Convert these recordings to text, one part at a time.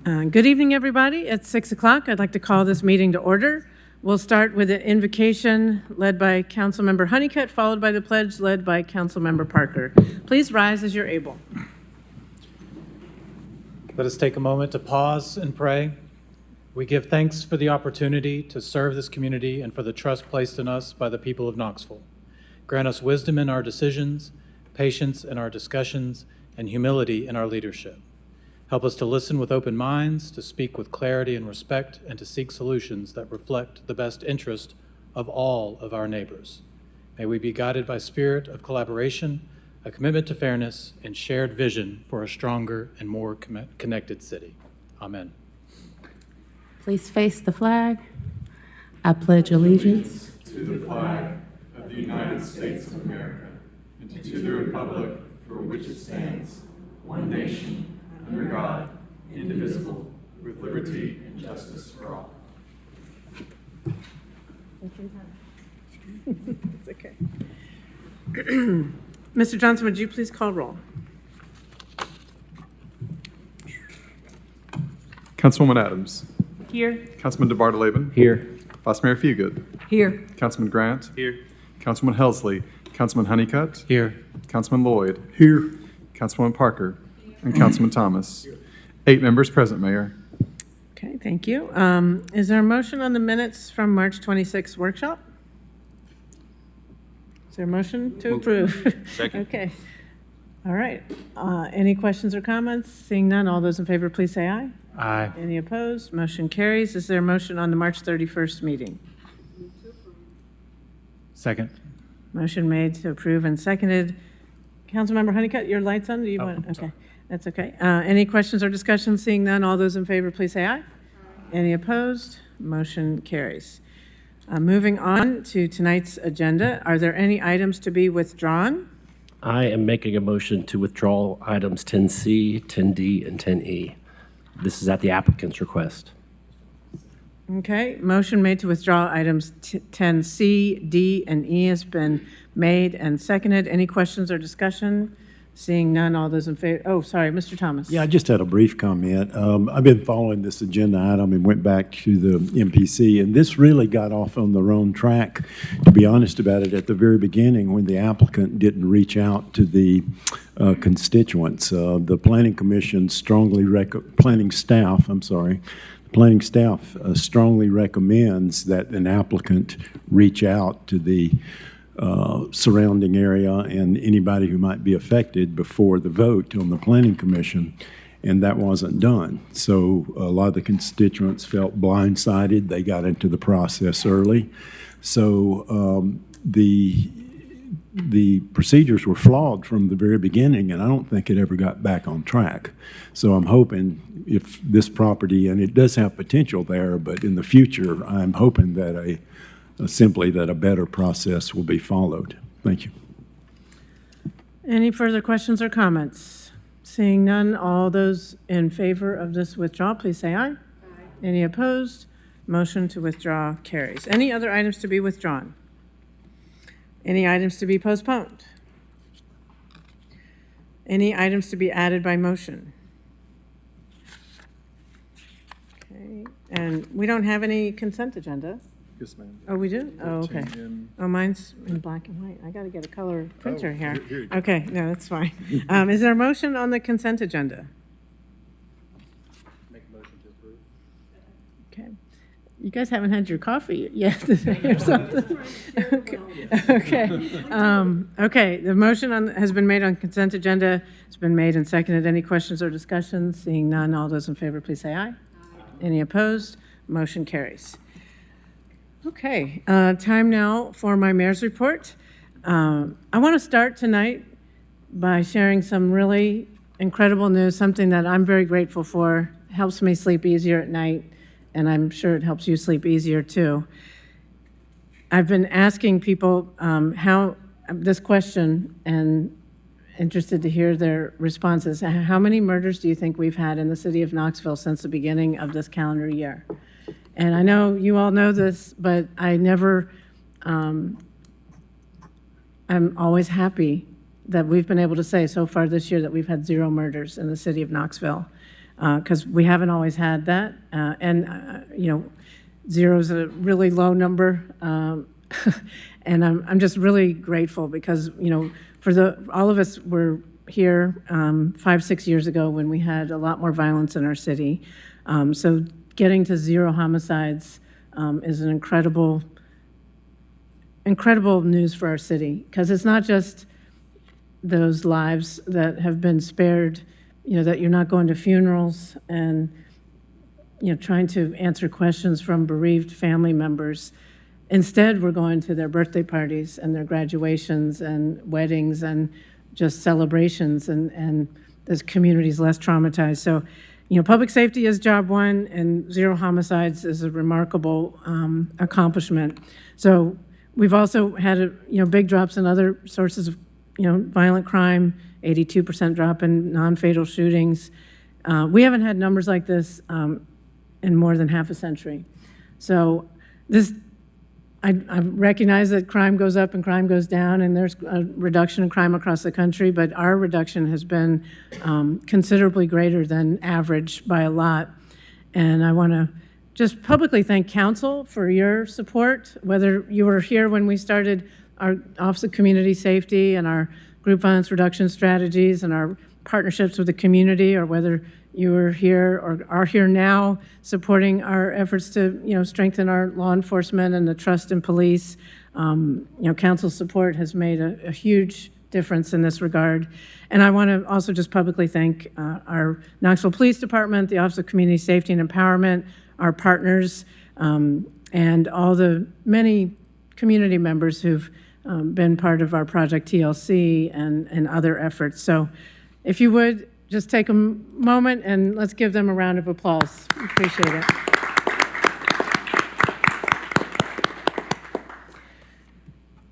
Good evening, everybody. It's 6 o'clock. I'd like to call this meeting to order. We'll start with an invocation led by Councilmember Honeycutt, followed by the pledge led by Councilmember Parker. Please rise as you're able. Let us take a moment to pause and pray. We give thanks for the opportunity to serve this community and for the trust placed in us by the people of Knoxville. Grant us wisdom in our decisions, patience in our discussions, and humility in our leadership. Help us to listen with open minds, to speak with clarity and respect, and to seek solutions that reflect the best interest of all of our neighbors. May we be guided by spirit of collaboration, a commitment to fairness, and shared vision for a stronger and more connected city. Amen. Please face the flag. I pledge allegiance to the flag of the United States of America and to the republic for which it stands, one nation, under God, indivisible, with liberty and justice for all. It's okay. Mr. Johnson, would you please call roll? Councilwoman Adams. here. Councilman DeBartoleben. Here. Vice Mayor Fugit. Here. Councilman Grant. Here. Councilman Helsley. Councilman Honeycutt. Here. Councilman Lloyd. Here. Councilwoman Parker. And Councilman Thomas. 8 members present, Mayor. Okay, thank you. Is there a motion on the minutes from March 26th workshop? Is there a motion to approve? Second. Okay. All right. Any questions or comments? Seeing none, all those in favor, please say aye. Aye. Any opposed? Motion carries. Is there a motion on the March 31st meeting? Second. Motion made to approve and seconded. Councilmember Honeycutt, your light's on? Do you want? sorry. Okay, that's okay. Any questions or discussion? Seeing none, all those in favor, please say aye. Any opposed? Motion carries. Moving on to tonight's agenda, are there any items to be withdrawn? I am making a motion to withdraw items 10C, 10D, and 10E. This is at the applicant's request. Okay, motion made to withdraw items 10C, D, and E has been made and seconded. Any questions or discussion? Seeing none, all those in favor, oh, sorry, Mr. Thomas. Yeah, I just had a brief comment. I've been following this agenda item and went back to the MPC, and this really got off on the wrong track, to be honest about it, at the very beginning when the applicant didn't reach out to the constituents. The Planning Commission planning staff strongly recommends that an applicant reach out to the surrounding area and anybody who might be affected before the vote on the Planning Commission, and that wasn't done. So a lot of the constituents felt blindsided. They got into the process early. So the procedures were flawed from the very beginning, and I don't think it ever got back on track. So I'm hoping if this property, and it does have potential there, but in the future, I'm hoping that simply that a better process will be followed. Thank you. Any further questions or comments? Seeing none, all those in favor of this withdrawal, please say aye. Aye. Any opposed? Motion to withdraw carries. Any other items to be withdrawn? Any items to be postponed? Any items to be added by motion? Okay, and we don't have any consent agenda. Yes, ma'am. Oh, we do? Oh, okay. 13 in- Oh, mine's in black and white. I got to get a color printer here. here you go. Okay, no, that's fine. Is there a motion on the consent agenda? Make a motion to approve. Okay. You guys haven't had your coffee yet or something? Okay. Okay, the motion has been made on consent agenda. It's been made and seconded. Any questions or discussions? Seeing none, all those in favor, please say aye. Aye. Any opposed? Motion carries. Okay, time now for my mayor's report. I want to start tonight by sharing some really incredible news, something that I'm very grateful for. Helps me sleep easier at night, and I'm sure it helps you sleep easier too. I've been asking people this question and interested to hear their responses. How many murders do you think we've had in the city of Knoxville since the beginning of this calendar year? And I know you all know this, but I never, I'm always happy that we've been able to say so far this year that we've had 0 murders in the city of Knoxville. because we haven't always had that. Zero is a really low number. And I'm just really grateful because, all of us were here 5-6 years ago when we had a lot more violence in our city. So getting to 0 homicides is an incredible news for our city, because it's not just those lives that have been spared, that you're not going to funerals and, trying to answer questions from bereaved family members. Instead, we're going to their birthday parties and their graduations and weddings and just celebrations, and this community's less traumatized. So, public safety is job one, and 0 homicides is a remarkable accomplishment. So we've also had, big drops in other sources of, violent crime, 82% drop in non-fatal shootings. We haven't had numbers like this in more than half a century. So I recognize that crime goes up and crime goes down, and there's a reduction in crime across the country, but our reduction has been considerably greater than average by a lot. And I want to just publicly thank council for your support, whether you were here when we started our Office of Community Safety and our group violence reduction strategies and our partnerships with the community, or whether you were here or are here now supporting our efforts to, strengthen our law enforcement and the trust in police. Council support has made a huge difference in this regard. And I want to also just publicly thank our Knoxville Police Department, the Office of Community Safety and Empowerment, our partners, and all the many community members who've been part of our Project TLC and other efforts. So if you would, just take a moment and let's give them a round of applause. Appreciate it.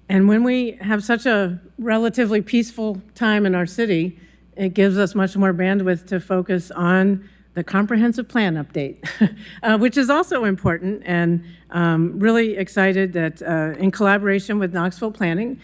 And when we have such a relatively peaceful time in our city, it gives us much more bandwidth to focus on the comprehensive plan update, which is also important, and really excited that in collaboration with Knoxville Planning,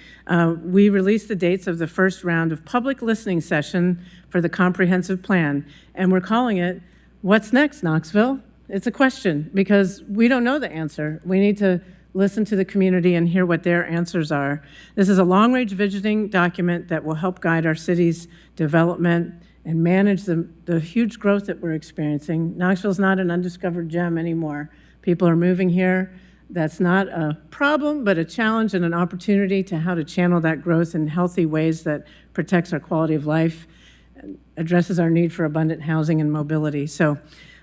we released the dates of the first round of public listening session for the comprehensive plan. And we're calling it, What's Next, Knoxville? It's a question, because we don't know the answer. We need to listen to the community and hear what their answers are. This is a long-range visioning document that will help guide our city's development and manage the huge growth that we're experiencing. Knoxville's not an undiscovered gem anymore. People are moving here. That's not a problem, but a challenge and an opportunity to how to channel that growth in healthy ways that protects our quality of life, addresses our need for abundant housing and mobility. So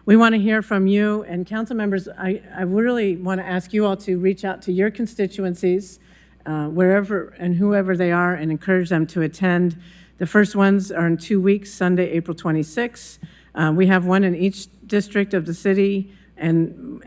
we want to hear from you, and council members, I really want to ask you all to reach out to your constituencies, wherever and whoever they are, and encourage them to attend. The first ones are in 2 weeks, Sunday, April 26th. We have one in each district of the city, and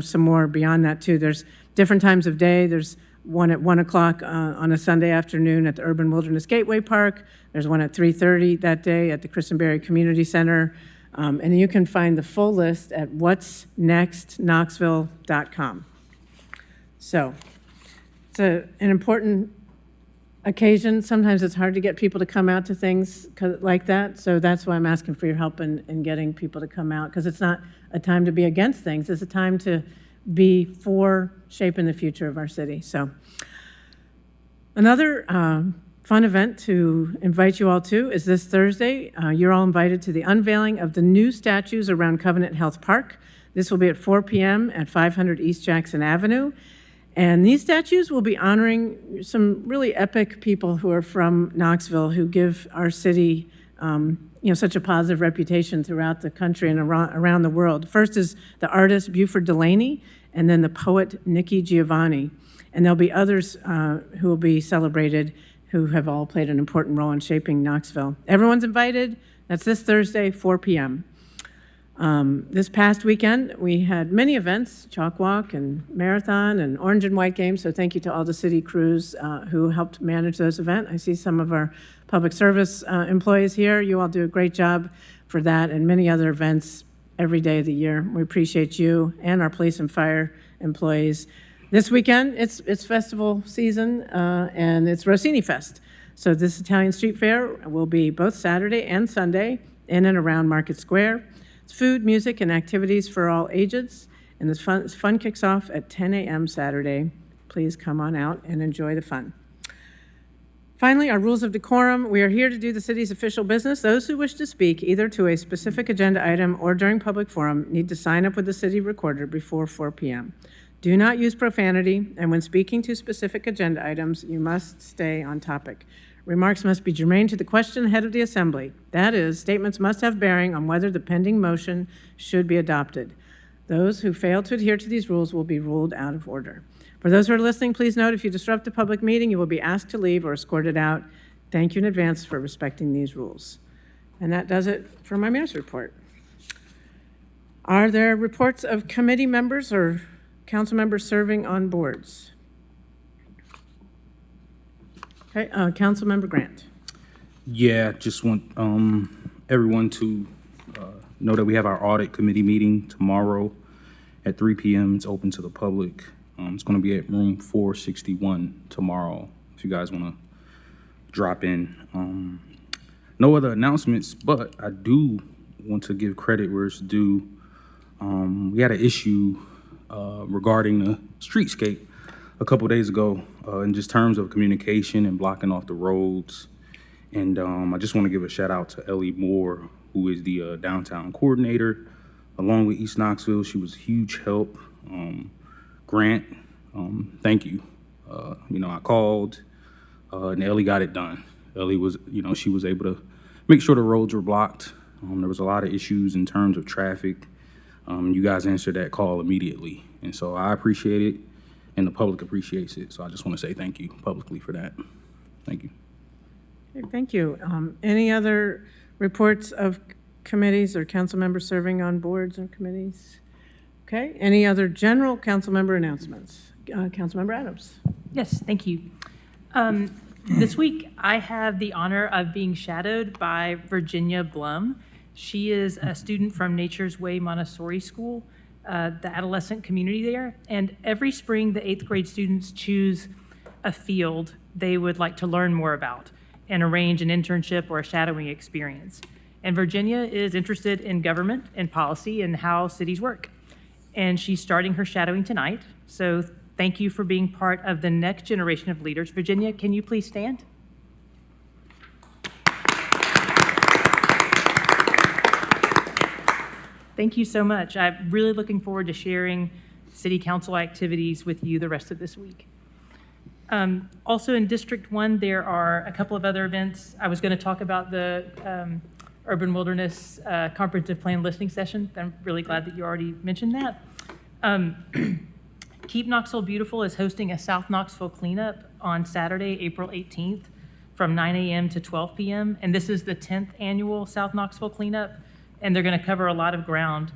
some more beyond that too. There's different times of day. There's one at 1 o'clock on a Sunday afternoon at the Urban Wilderness Gateway Park. There's one at 3:30 that day at the Christenberry Community Center. And you can find the full list at whatsnextknoxville.com. So it's an important occasion. Sometimes it's hard to get people to come out to things like that. So that's why I'm asking for your help in getting people to come out, because it's not a time to be against things. It's a time to be for shaping the future of our city. So another fun event to invite you all to is this Thursday. You're all invited to the unveiling of the new statues around Covenant Health Park. This will be at 4 p.m. at 500 East Jackson Avenue. And these statues will be honoring some really epic people who are from Knoxville, who give our city such a positive reputation throughout the country and around the world. First is the artist Buford Delaney, and then the poet Nikki Giovanni. And there'll be others who will be celebrated who have all played an important role in shaping Knoxville. Everyone's invited. That's this Thursday, 4 p.m. This past weekend, we had many events, Chalk Walk and Marathon and Orange and White Games, so thank you to all the city crews who helped manage those events. I see some of our public service employees here. You all do a great job for that and many other events every day of the year. We appreciate you and our police and fire employees. This weekend, it's festival season, and it's Rossini Fest. So this Italian Street Fair will be both Saturday and Sunday, in and around Market Square. It's food, music, and activities for all ages, and this fun kicks off at 10 a.m. Saturday. Please come on out and enjoy the fun. Finally, our rules of decorum. We are here to do the city's official business. Those who wish to speak, either to a specific agenda item or during public forum, need to sign up with the city recorder before 4 p.m. Do not use profanity, and when speaking to specific agenda items, you must stay on topic. Remarks must be germane to the question ahead of the assembly. That is, statements must have bearing on whether the pending motion should be adopted. Those who fail to adhere to these rules will be ruled out of order. For those who are listening, please note if you disrupt a public meeting, you will be asked to leave or escorted out. Thank you in advance for respecting these rules. And that does it for my mayor's report. Are there reports of committee members or council members serving on boards? Okay, Councilmember Grant. Yeah, just want everyone to know that we have our audit committee meeting tomorrow at 3 p.m. It's open to the public. It's going to be at room 461 tomorrow, if you guys want to drop in. No other announcements, but I do want to give credit where it's due. We had an issue regarding the streetscape a couple days ago in just terms of communication and blocking off the roads. And I just want to give a shout out to Ellie Moore, who is the downtown coordinator, along with East Knoxville. She was a huge help. Grant, thank you. I called and Ellie got it done. Ellie was, she was able to make sure the roads were blocked. There was a lot of issues in terms of traffic. You guys answered that call immediately. And so I appreciate it and the public appreciates it. So I just want to say thank you publicly for that. Thank you. Okay, thank you. Any other reports of committees or council members serving on boards or committees? Okay, any other general council member announcements? Councilmember Adams. Yes, thank you. This week, I have the honor of being shadowed by Virginia Blum. She is a student from Nature's Way Montessori School, the adolescent community there. And every spring, the 8th grade students choose a field they would like to learn more about and arrange an internship or a shadowing experience. And Virginia is interested in government and policy and how cities work. And she's starting her shadowing tonight. So thank you for being part of the next generation of leaders. Virginia, can you please stand? Thank you so much. I'm really looking forward to sharing city council activities with you the rest of this week. Also in District 1, there are a couple of other events. I was going to talk about the Urban Wilderness Comprehensive Plan listening session. I'm really glad that you already mentioned that. Keep Knoxville Beautiful is hosting a South Knoxville cleanup on Saturday, April 18th from 9 a.m. to 12 p.m. And this is the 10th annual South Knoxville cleanup. And they're going to cover a lot of ground,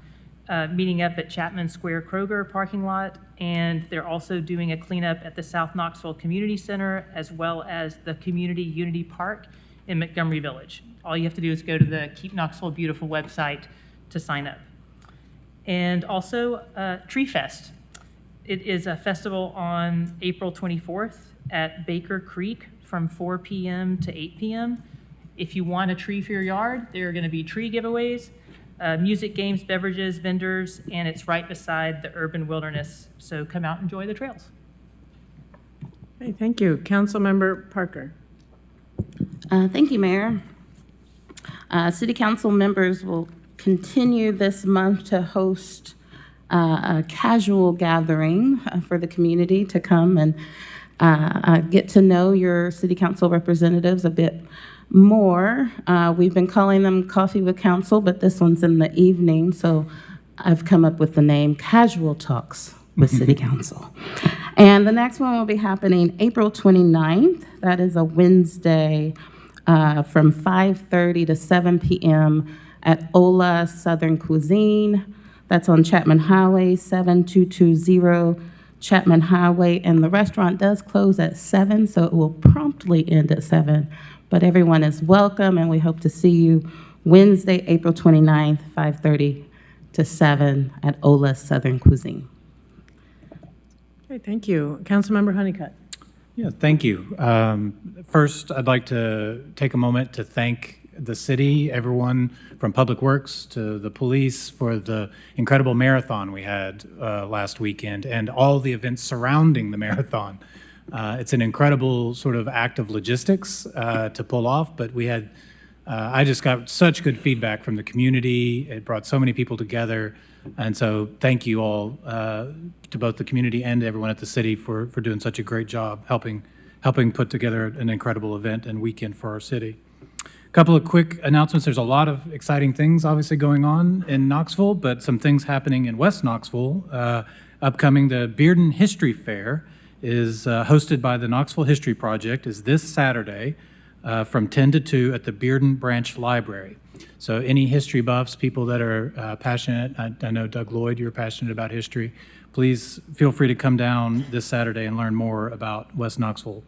meeting up at Chapman Square Kroger parking lot. And they're also doing a cleanup at the South Knoxville Community Center, as well as the Community Unity Park in Montgomery Village. All you have to do is go to the Keep Knoxville Beautiful website to sign up. And also Tree Fest. It is a festival on April 24th at Baker Creek from 4 p.m. to 8 p.m. If you want a tree for your yard, there are going to be tree giveaways, music, games, beverages, vendors, and it's right beside the urban wilderness. So come out and enjoy the trails. Okay, thank you. Councilmember Parker. Thank you, Mayor. City Council members will continue this month to host a casual gathering for the community to come and get to know your City Council representatives a bit more. We've been calling them Coffee with Council, but this one's in the evening, so I've come up with the name Casual Talks with City Council. And the next one will be happening April 29th. That is a Wednesday from 5:30 to 7 p.m. at Ola Southern Cuisine. That's on Chapman Highway, 7220 Chapman Highway. And the restaurant does close at 7, so it will promptly end at 7. But everyone is welcome, and we hope to see you Wednesday, April 29th, 5:30 to 7 at Ola Southern Cuisine. Okay, thank you. Councilmember Honeycutt. Yeah, thank you. First, I'd like to take a moment to thank the city, everyone from Public Works to the police for the incredible marathon we had last weekend and all the events surrounding the marathon. It's an incredible sort of act of logistics to pull off, but we had, I just got such good feedback from the community. It brought so many people together. And so thank you all to both the community and everyone at the city for doing such a great job helping put together an incredible event and weekend for our city. A couple of quick announcements. There's a lot of exciting things obviously going on in Knoxville, but some things happening in West Knoxville. Upcoming, the Bearden History Fair is hosted by the Knoxville History Project, is this Saturday from 10 to 2 at the Bearden Branch Library. So any history buffs, people that are passionate, I know Doug Lloyd, you're passionate about history, please feel free to come down this Saturday and learn more about West Knoxville.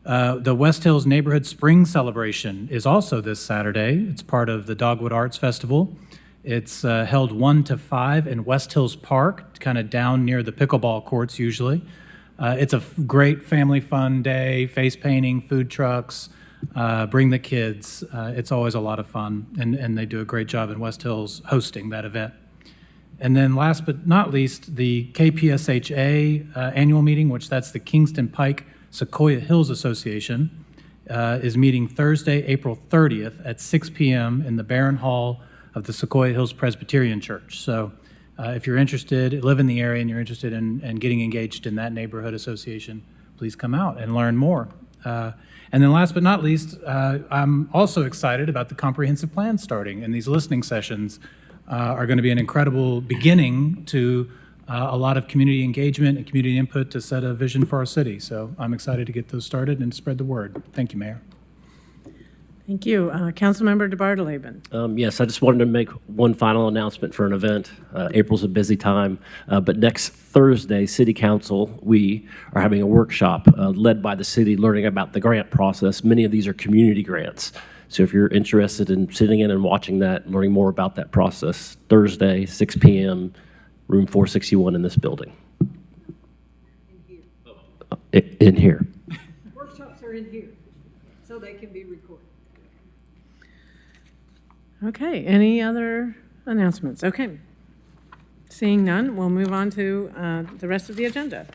The West Hills Neighborhood Spring Celebration is also this Saturday. It's part of the Dogwood Arts Festival. It's held 1 to 5 in West Hills Park, kind of down near the pickleball courts usually. It's a great family fun day, face painting, food trucks, bring the kids. It's always a lot of fun, and they do a great job in West Hills hosting that event. And then last but not least, the KPSHA annual meeting, which that's the Kingston Pike Sequoia Hills Association, is meeting Thursday, April 30th at 6 p.m. in the Barron Hall of the Sequoia Hills Presbyterian Church. So if you're interested, live in the area and you're interested in getting engaged in that neighborhood association, please come out and learn more. And then last but not least, I'm also excited about the comprehensive plan starting, and these listening sessions are going to be an incredible beginning to a lot of community engagement and community input to set a vision for our city. So I'm excited to get those started and spread the word. Thank you, Mayor. Thank you. Councilmember DeBartoleben. Yes, I just wanted to make one final announcement for an event. April's a busy time, but next Thursday, City Council, we are having a workshop led by the city learning about the grant process. Many of these are community grants. So if you're interested in sitting in and watching that, learning more about that process, Thursday, 6 p.m., room 461 in this building. In here. Workshops are in here, so they can be recorded. Okay, any other announcements? Okay. Seeing none, we'll move on to the rest of the agenda.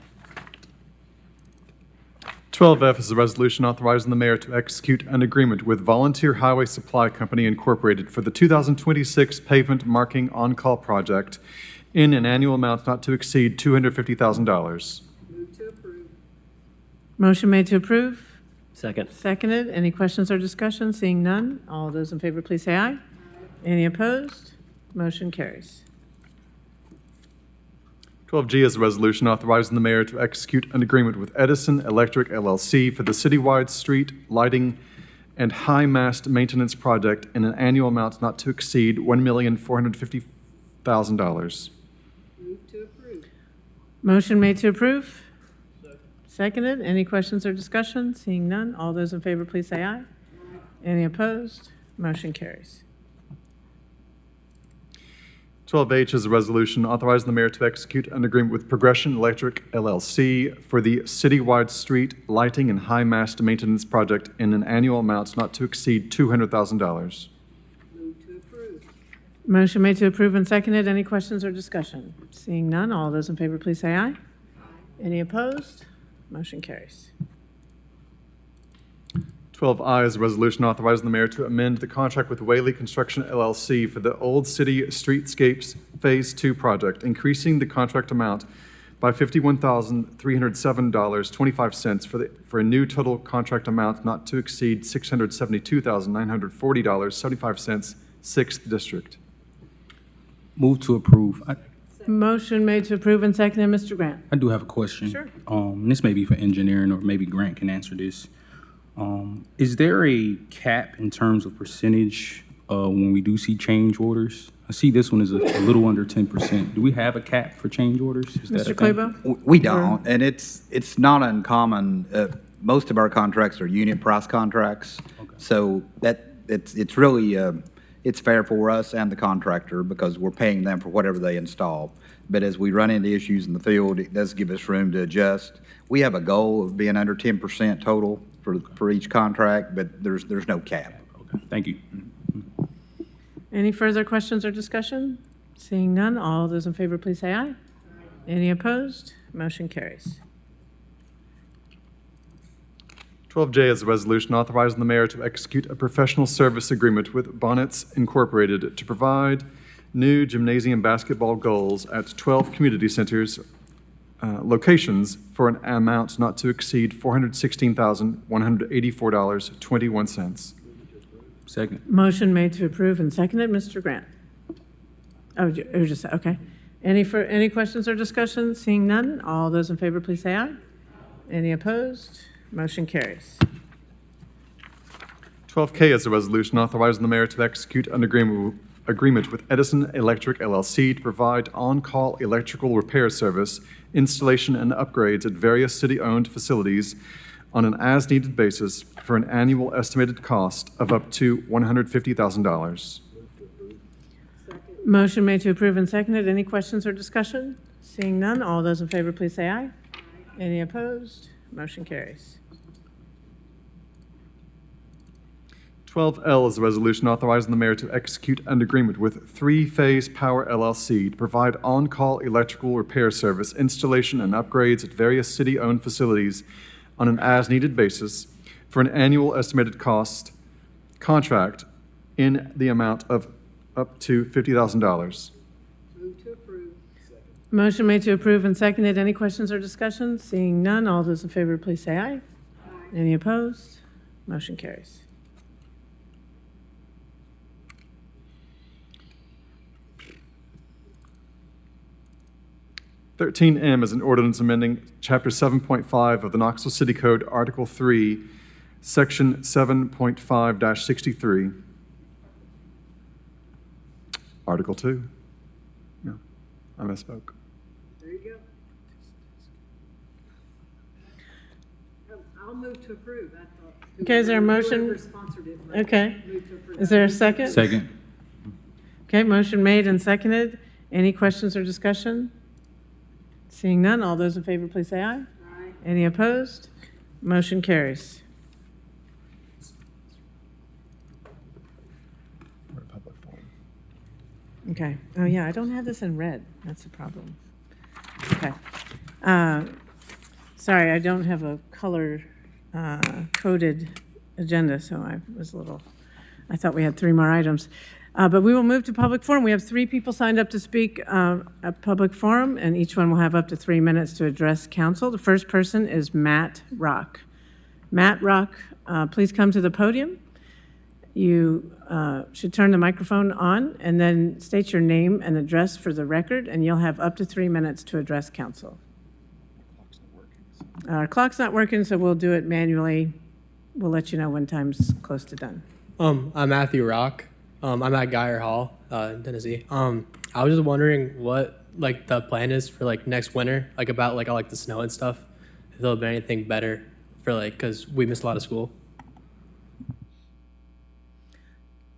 12F is a resolution authorizing the mayor to execute an agreement with Volunteer Highway Supply Company Incorporated for the 2026 pavement marking on-call project in an annual amount not to exceed $250,000. Move to approve. Motion made to approve. Second. Seconded. Any questions or discussion? Seeing none, all those in favor, please say aye. Any opposed? Motion carries. 12G is a resolution authorizing the mayor to execute an agreement with Edison Electric LLC for the citywide street lighting and high mast maintenance project in an annual amount not to exceed $1,450,000. Move to approve. Motion made to approve. Seconded. Any questions or discussion? Seeing none, all those in favor, please say aye. Any opposed? Motion carries. 12H is a resolution authorizing the mayor to execute an agreement with Progression Electric LLC for the citywide street lighting and high mast maintenance project in an annual amount not to exceed $200,000. Move to approve. Motion made to approve and seconded. Any questions or discussion? Seeing none, all those in favor, please say aye. Any opposed? Motion carries. 12I is a resolution authorizing the mayor to amend the contract with Whaley Construction LLC for the Old City Streetscapes Phase 2 project, increasing the contract amount by $51,307.25 for a new total contract amount not to exceed $672,940.75, 6th District. Move to approve. Motion made to approve and seconded. Mr. Grant. I do have a question. Sure. This may be for engineering, or maybe Grant can answer this. Is there a cap in terms of percentage when we do see change orders? I see this one is a little under 10%. Do we have a cap for change orders? Is that a Mr. thing? Clabo? We don't, and it's not uncommon. Most of our contracts are unit price contracts, so it's really it's fair for us and the contractor because we're paying them for whatever they install. But as we run into issues in the field, it does give us room to adjust. We have a goal of being under 10% total for each contract, but there's no cap. Thank you. Any further questions or discussion? Seeing none, all those in favor, please say aye. Any opposed? Motion carries. 12J is a resolution authorizing the mayor to execute a professional service agreement with Bonnets Incorporated to provide new gymnasium basketball goals at 12 community centers locations for an amount not to exceed $416,184.21. Second. Motion made to approve and seconded. Mr. Grant? Oh, you just, okay. Any questions or discussion? Seeing none, all those in favor, please say aye. Any opposed? Motion carries. 12K is a resolution authorizing the mayor to execute an agreement with Edison Electric LLC to provide on-call electrical repair service, installation, and upgrades at various city-owned facilities on an as-needed basis for an annual estimated cost of up to $150,000. Motion made to approve and seconded. Any questions or discussion? Seeing none, all those in favor, please say aye. Any opposed? Motion carries. 12L is a resolution authorizing the mayor to execute an agreement with Three Phase Power LLC to provide on-call electrical repair service, installation, and upgrades at various city-owned facilities on an as-needed basis for an annual estimated cost contract in the amount of up to $50,000. Move to approve. Motion made to approve and seconded. Any questions or discussion? Seeing none, all those in favor, please say aye. Any opposed? Motion carries. 13M is an ordinance amending Chapter 7.5 of the Knoxville City Code, Article 3, Section 7.5-63. Article 2. No, I misspoke. There you go. I'll move to approve. I thought. Okay, is there a motion? Whoever sponsored it. Okay. Move to approve. Is there a second? Second. Okay, motion made and seconded. Any questions or discussion? Seeing none, all those in favor, please say aye. Aye. Any opposed? Motion carries. We're in public forum. Okay. Oh, yeah, I don't have this in red. That's the problem. Okay. Sorry, I don't have a color coded agenda, so I thought we had 3 more items. But we will move to public forum. We have 3 people signed up to speak at public forum, and each one will have up to 3 minutes to address council. The first person is Matt Rock. Matt Rock, please come to the podium. You should turn the microphone on and then state your name and address for the record, and you'll have up to 3 minutes to address council. Our clock's not working, so we'll do it manually. We'll let you know when time's close to done. I'm Matthew Rock. I'm at Geyer Hall in Tennessee. I was just wondering what the plan is for next winter, about all the snow and stuff. If there'll be anything better for because we missed a lot of school.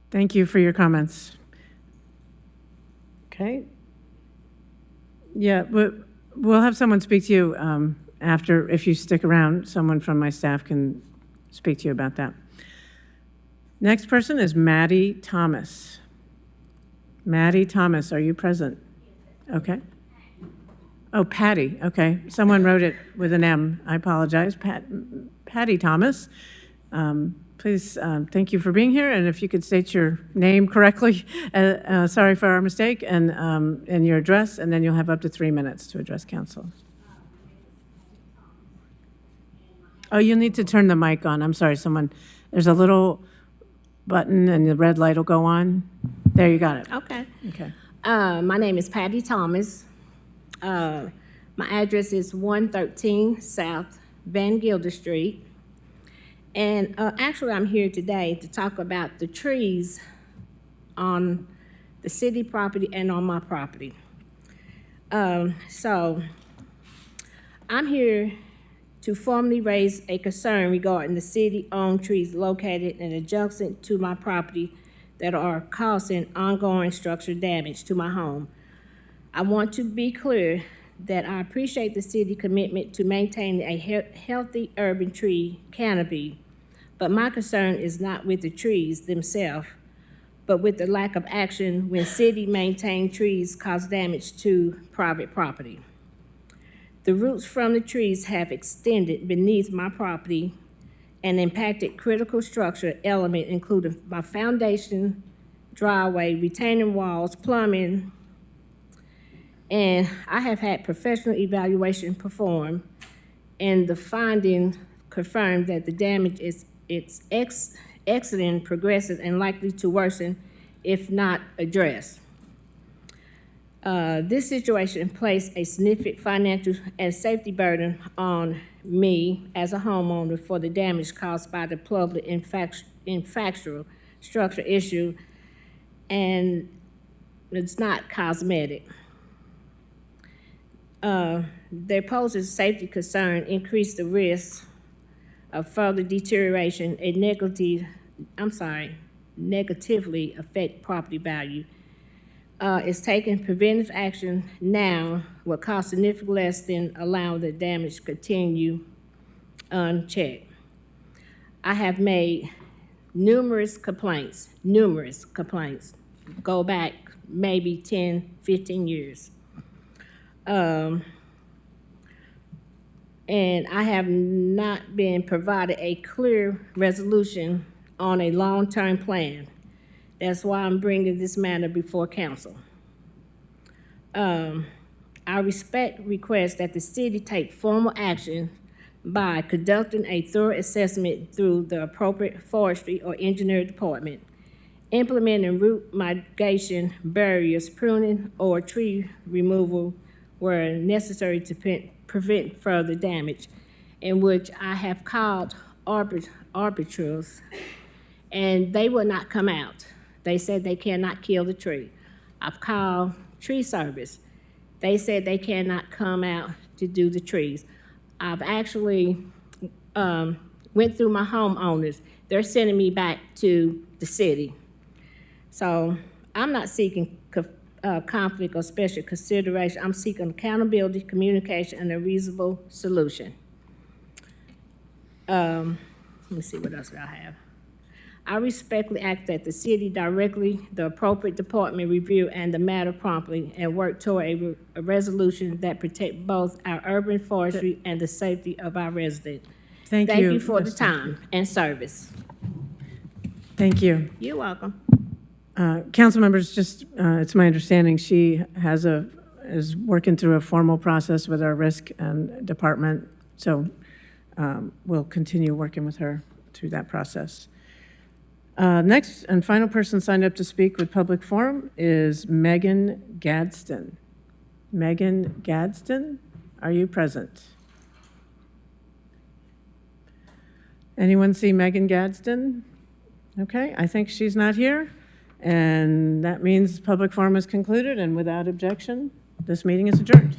Thank you for your comments. Okay. Yeah, we'll have someone speak to you after. If you stick around, someone from my staff can speak to you about that. Next person is Maddie Thomas. Maddie Thomas, are you present? Okay. Oh, Patty, okay. Someone wrote it with an M. I apologize. Patty Thomas. Please, thank you for being here, and if you could state your name correctly, sorry for our mistake, and your address, and then you'll have up to 3 minutes to address council. Oh, you'll need to turn the mic on. I'm sorry, there's a little button and the red light will go on. There, you got it. Okay. Okay. My name is Patty Thomas. My address is 113 South Van Gilder Street. And actually, I'm here today to talk about the trees on the city property and on my property. So I'm here to formally raise a concern regarding the city-owned trees located and adjacent to my property that are causing ongoing structural damage to my home. I want to be clear that I appreciate the city commitment to maintaining a healthy urban tree canopy, But my concern is not with the trees themselves, but with the lack of action when city-maintained trees cause damage to private property. The roots from the trees have extended beneath my property and impacted critical structure elements, including my foundation, driveway, retaining walls, plumbing, and I have had professional evaluation performed, and the finding confirmed that the damage is excellent, progressive, and likely to worsen if not addressed. This situation placed a significant financial and safety burden on me as a homeowner for the damage caused by the public infrastructure issue, and it's not cosmetic. They pose a safety concern, increase the risk of further deterioration, and negatively affect property value. Is taking preventive action now will cost significantly less than allowing the damage to continue unchecked. I have made numerous complaints, go back maybe 10, 15 years. And I have not been provided a clear resolution on a long-term plan. That's why I'm bringing this matter before council. I request that the city take formal action by conducting a thorough assessment through the appropriate forestry or engineering department, implementing root mitigation barriers, pruning, or tree removal where necessary to prevent further damage, in which I have called arbiters, and they will not come out. They said they cannot kill the tree. I've called tree service. They said they cannot come out to do the trees. I've actually went through my homeowners. They're sending me back to the city. So I'm not seeking conflict or special consideration. I'm seeking accountability, communication, and a reasonable solution. Let me see what else I have. I respectfully ask that the city directly, the appropriate department review and the matter promptly and work toward a resolution that protect both our urban forestry and the safety of our residents. Thank you. Thank you for the time and service. Thank you. You're welcome. Council members, just, it's my understanding she is working through a formal process with our risk and department, so we'll continue working with her through that process. Next and final person signed up to speak with public forum is Megan Gadsden. Megan Gadsden, are you present? Anyone see Megan Gadsden? Okay, I think she's not here. And that means public forum is concluded, and without objection, this meeting is adjourned.